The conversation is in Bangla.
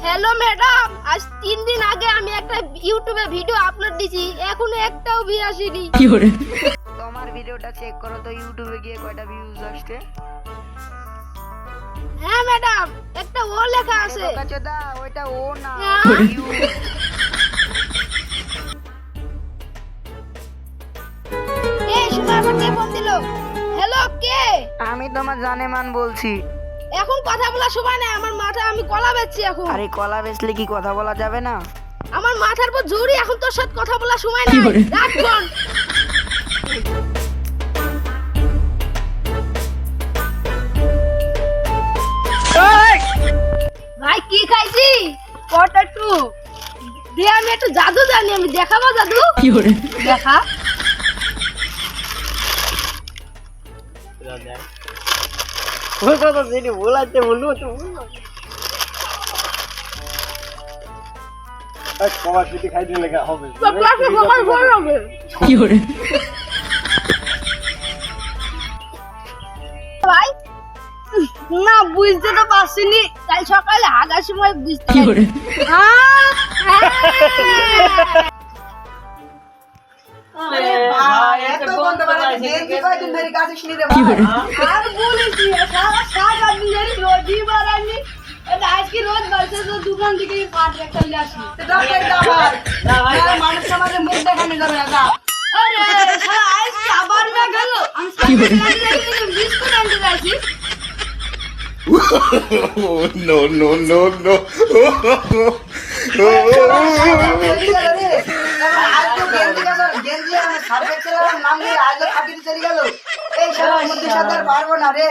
হ্যালো ম্যাডাম, আজ 3 দিন আগে আমি একটা ইউটিউবে ভিডিও আপলোড দিয়েছি, এখনো একটাও ভিউ আসেনি। তোমার ভিডিওটা চেক করো তো ইউটিউবে গিয়ে কয়টা ভিউজ আসছে। হ্যাঁ ম্যাডাম, একটা ও লেখা আছে। দা ওইটা ও না, হ্যাঁ। you। এই সময় আবার কে ফোন দিল? হ্যালো, কে? আমি তোমার জানেমান বলছি। এখন কথা বলার সময় নাই, আমার মাথা, আমি কলা বেচছি এখন। আরে কলা বেচলে কি কথা বলা যাবে না? আমার মাথার উপর জোরে, এখন তোর সাথে কথা বলার সময় নাই। রাখ ফোন। ভাই কি খাইছি? পটাটো। দিয়ে আমি একটু জাদু জানি, আমি দেখাবো জাদু। দেখা। তো ক্লাসে সকাল ভোর হবে। ভাই না, বুঝতে তো পারছিনি, কাল সকালে হাগার সময় বুঝতে পারি। আরে ভাই এত বন্ধ বাড়াতে গেঞ্জি কয়দিন ধরে কাছে শুনি রে ভাই। আর বলেছি সারা দিন রোজই বাড়ানি, এটা আজকে রোজ বাড়ছে, তো দোকান থেকে পাট একটা নিয়ে আসি। ডাক্তার ভাই মানুষ সমাজে মুখ দেখানো যাবে না। আরে শালা আজকে আবার না গেল, আমি বিস্কুট আনতে যাচ্ছি। No, no, no, no. নাম নিয়ে আজ ফাটিয়ে চলে গেল। এই সারা মধ্যে সাথে আর পারবো না রে।